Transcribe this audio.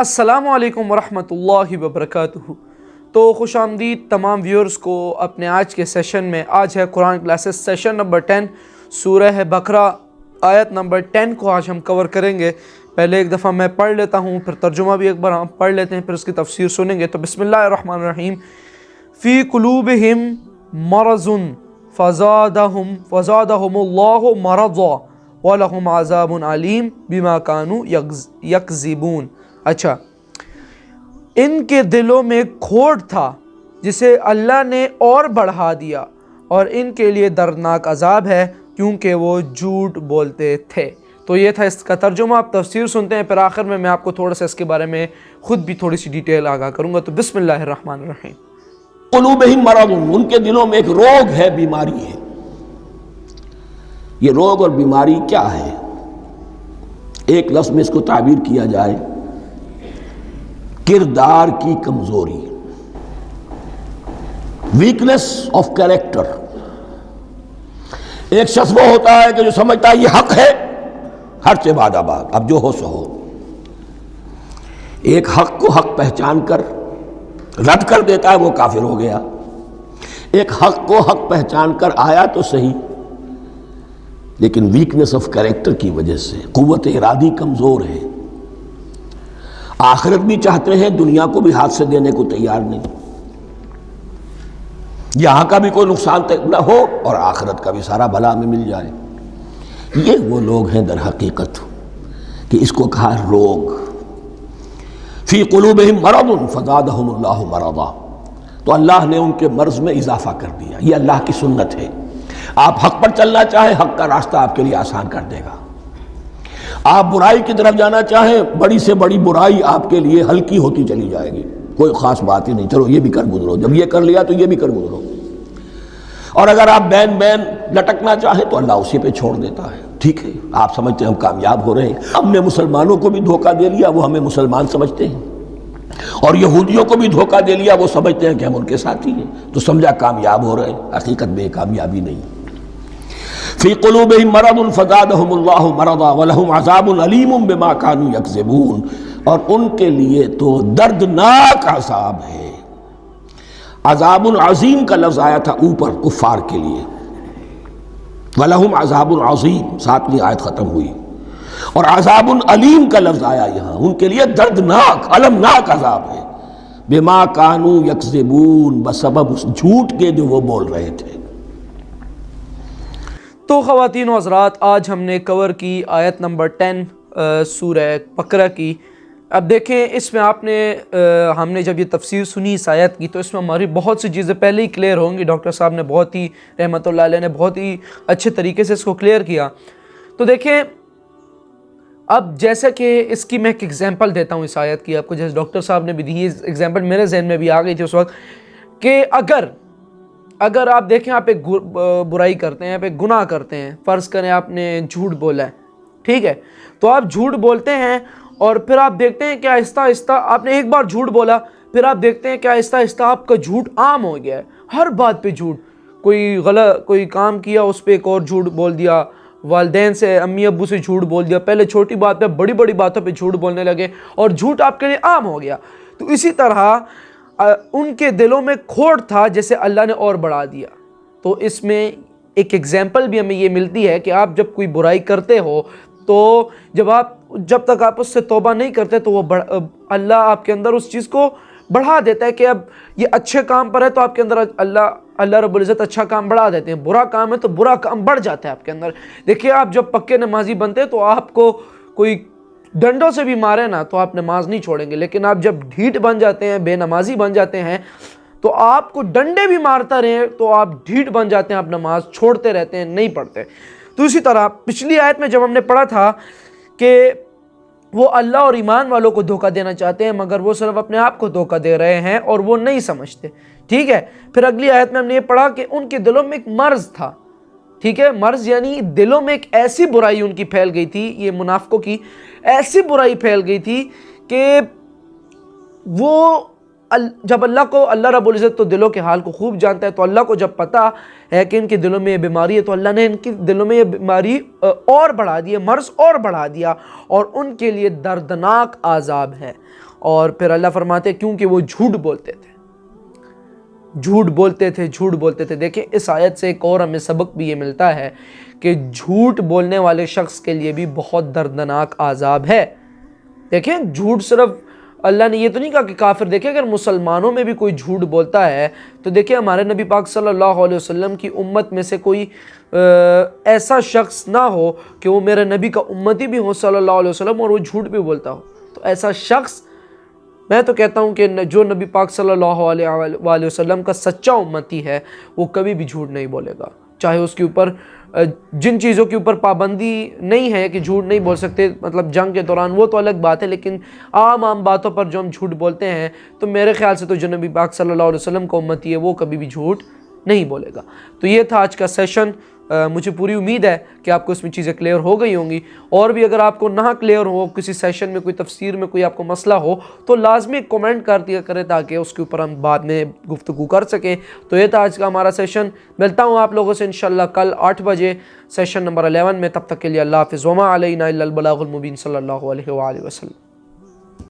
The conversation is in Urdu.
السلام علیکم ورحمۃ اللہ وبرکاتہ۔ تو خوش آمدید تمام ویورز کو اپنے آج کے سیشن میں۔ آج ہے قرآن کلاسز سیشن نمبر 10، سورہ بقرہ آیت نمبر 10 کو آج ہم کور کریں گے۔ پہلے ایک دفعہ میں پڑھ لیتا ہوں، پھر ترجمہ بھی ایک بار ہم پڑھ لیتے ہیں، پھر اس کی تفسیر سنیں گے۔ تو بسم اللہ الرحمن الرحیم۔ فی قلوبہم مرض فزادہم اللہ مرضا وَلَهُمْ عَذَابٌ عَلِيمٌ بِمَا كَانُوا يَكْذِبُونَ۔ اچھا، ان کے دلوں میں کھوٹ تھا جسے اللہ نے اور بڑھا دیا، اور ان کے لیے دردناک عذاب ہے کیونکہ وہ جھوٹ بولتے تھے۔ تو یہ تھا اس کا ترجمہ۔ آپ تفسیر سنتے ہیں، پھر آخر میں آپ کو تھوڑا سا اس کے بارے میں خود بھی تھوڑی سی ڈیٹیل آگاہ کروں گا۔ تو بسم اللہ الرحمن الرحیم۔ قلوبہم مرض، ان کے دلوں میں ایک روگ ہے، بیماری ہے۔ یہ روگ اور بیماری کیا ہے؟ ایک لفظ میں اس کو تعبیر کیا جائے، کردار کی کمزوری، ویکنس آف کیریکٹر۔ ایک شخص وہ ہوتا ہے کہ جو سمجھتا ہے یہ حق ہے، حق سے باد آباد، اب جو ہو سو ہو۔ ایک حق کو حق پہچان کر رد کر دیتا ہے، وہ کافر ہو گیا۔ ایک حق کو حق پہچان کر آیا تو صحیح، لیکن ویکنس آف کیریکٹر کی وجہ سے قوت ارادی کمزور ہے۔ آخرت بھی چاہتے ہیں، دنیا کو بھی ہاتھ سے دینے کو تیار نہیں۔ یہاں کا بھی کوئی نقصان نہ ہو اور آخرت کا بھی سارا بھلا میں مل جائے۔ یہ وہ لوگ ہیں در حقیقت کہ اس کو کہا روگ۔ فی قلوبہم مرض فزادہم اللہ مرضا، تو اللہ نے ان کے مرض میں اضافہ کر دیا۔ یہ اللہ کی سنت ہے۔ آپ حق پر چلنا چاہیں، حق کا راستہ آپ کے لیے آسان کر دے گا۔ آپ برائی کی طرف جانا چاہیں، بڑی سے بڑی برائی آپ کے لیے ہلکی ہوتی چلی جائے گی، کوئی خاص بات ہی نہیں، چلو یہ بھی کر گزرو، جب یہ کر لیا تو یہ بھی کر گزرو۔ اور اگر آپ بین بین لٹکنا چاہیں تو اللہ اسی پہ چھوڑ دیتا ہے۔ ٹھیک ہے، آپ سمجھتے ہیں ہم کامیاب ہو رہے ہیں، ہم نے مسلمانوں کو بھی دھوکہ دے لیا، وہ ہمیں مسلمان سمجھتے ہیں، اور یہودیوں کو بھی دھوکہ دے لیا، وہ سمجھتے ہیں کہ ہم ان کے ساتھی ہیں، تو سمجھا کامیاب ہو رہے ہیں، حقیقت میں کامیابی نہیں۔ فی قلوبہم مرض فزادہم اللہ مرضا ولہم عذاب علیم بما كانوا یکذبون، اور ان کے لیے تو دردناک عذاب ہے۔ عذاب عظیم کا لفظ آیا تھا اوپر کفار کے لیے، ولہم عذاب عظیم، 7ویں آیت ختم ہوئی، اور عذاب علیم کا لفظ آیا یہاں، ان کے لیے دردناک المناک عذاب ہے، بما كانوا یکذبون، بسبب اس جھوٹ کے جو وہ بول رہے تھے۔ تو خواتین و حضرات، آج ہم نے کور کی آیت نمبر 10 سورہ بقرہ کی۔ اب دیکھیں، اس میں آپ نے ہم نے جب یہ تفسیر سنی اس آیت کی تو اس میں ہماری بہت سی چیزیں پہلے ہی کلیئر ہوں گی۔ ڈاکٹر صاحب نے بہت ہی رحمۃ اللہ علیہ نے بہت ہی اچھے طریقے سے اس کو کلیئر کیا۔ تو دیکھیں، اب جیسا کہ اس کی میں ایک ایگزامپل دیتا ہوں اس آیت کی آپ کو، جیسے ڈاکٹر صاحب نے بھی دی، یہ ایگزامپل میرے ذہن میں بھی آ گئی تھی اس وقت، کہ اگر آپ دیکھیں، آپ ایک برائی کرتے ہیں، آپ ایک گناہ کرتے ہیں، فرض کریں آپ نے جھوٹ بولا ہے، ٹھیک ہے، تو آپ جھوٹ بولتے ہیں، اور پھر آپ دیکھتے ہیں کہ آہستہ آہستہ آپ نے ایک بار جھوٹ بولا، پھر آپ دیکھتے ہیں کہ آہستہ آہستہ آپ کا جھوٹ عام ہو گیا ہے، ہر بات پہ جھوٹ، کوئی کام کیا اس پہ ایک اور جھوٹ بول دیا، والدین سے، امی ابو سے جھوٹ بول دیا، پہلے چھوٹی بات پہ بڑی بڑی باتوں پہ جھوٹ بولنے لگے، اور جھوٹ آپ کے لیے عام ہو گیا۔ تو اسی طرح ان کے دلوں میں کھوٹ تھا جسے اللہ نے اور بڑھا دیا۔ تو اس میں ایک ایگزامپل بھی ہمیں یہ ملتی ہے کہ آپ جب کوئی برائی کرتے ہو تو جب تک آپ اس سے توبہ نہیں کرتے تو وہ اللہ آپ کے اندر اس چیز کو بڑھا دیتا ہے، کہ اب یہ اچھے کام پر ہے تو آپ کے اندر اللہ رب العزت اچھا کام بڑھا دیتے ہیں، برا کام ہے تو برا کام بڑھ جاتا ہے آپ کے اندر۔ دیکھیے، آپ جب پکے نمازی بنتے ہیں تو آپ کو کوئی ڈنڈوں سے بھی مارے نا تو آپ نماز نہیں چھوڑیں گے، لیکن آپ جب ڈھیٹ بن جاتے ہیں، بے نمازی بن جاتے ہیں، تو آپ کو ڈنڈے بھی مارتا رہے تو آپ ڈھیٹ بن جاتے ہیں، آپ نماز چھوڑتے رہتے ہیں، نہیں پڑھتے۔ تو اسی طرح پچھلی آیت میں جب ہم نے پڑھا تھا کہ وہ اللہ اور ایمان والوں کو دھوکہ دینا چاہتے ہیں، مگر وہ صرف اپنے آپ کو دھوکہ دے رہے ہیں اور وہ نہیں سمجھتے، ٹھیک ہے۔ پھر اگلی آیت میں ہم نے یہ پڑھا کہ ان کے دلوں میں ایک مرض تھا، ٹھیک ہے، مرض یعنی دلوں میں ایک ایسی برائی ان کی پھیل گئی تھی، یہ منافقوں کی ایسی برائی پھیل گئی تھی کہ وہ جب اللہ رب العزت تو دلوں کے حال کو خوب جانتا ہے، تو اللہ کو جب پتا ہے کہ ان کے دلوں میں یہ بیماری ہے تو اللہ نے ان کے دلوں میں یہ بیماری اور بڑھا دی، مرض اور بڑھا دیا، اور ان کے لیے دردناک عذاب ہے۔ اور پھر اللہ فرماتے ہیں کیونکہ وہ جھوٹ بولتے تھے، جھوٹ بولتے تھے۔ دیکھیں اس آیت سے ایک اور ہمیں سبق بھی یہ ملتا ہے کہ جھوٹ بولنے والے شخص کے لیے بھی بہت دردناک عذاب ہے۔ دیکھیں جھوٹ صرف اللہ نے یہ تو نہیں کہا کہ کافر، دیکھیں اگر مسلمانوں میں بھی کوئی جھوٹ بولتا ہے تو دیکھیں ہمارے نبی پاک صلی اللہ علیہ وسلم کی امت میں سے کوئی ایسا شخص نہ ہو کہ وہ میرے نبی کا امتی بھی ہو صلی اللہ علیہ وسلم اور وہ جھوٹ بھی بولتا ہو۔ تو ایسا شخص، میں تو کہتا ہوں کہ جو نبی پاک صلی اللہ علیہ وآلہ وسلم کا سچا امتی ہے وہ کبھی بھی جھوٹ نہیں بولے گا، چاہے اس کے اوپر جن چیزوں کے اوپر پابندی نہیں ہے کہ جھوٹ نہیں بول سکتے، مطلب جنگ کے دوران وہ تو الگ بات ہے، لیکن عام باتوں پر جو ہم جھوٹ بولتے ہیں تو میرے خیال سے تو جو نبی پاک صلی اللہ علیہ وسلم کا امتی ہے وہ کبھی بھی جھوٹ نہیں بولے گا۔ تو یہ تھا آج کا سیشن، مجھے پوری امید ہے کہ آپ کو اس میں چیزیں کلیئر ہو گئی ہوں گی، اور بھی اگر آپ کو نہ کلیئر ہو کسی سیشن میں، کوئی تفسیر میں کوئی آپ کو مسئلہ ہو تو لازمی کمنٹ کر دیا کریں تاکہ اس کے اوپر ہم بعد میں گفتگو کر سکیں۔ تو یہ تھا آج کا ہمارا سیشن، ملتا ہوں آپ لوگوں سے انشاءاللہ کل 8 بجے سیشن نمبر 11 میں، تب تک کے لیے اللہ حافظ، وما علینا الا البلاغ المبین، صلی اللہ علیہ وآلہ وسلم۔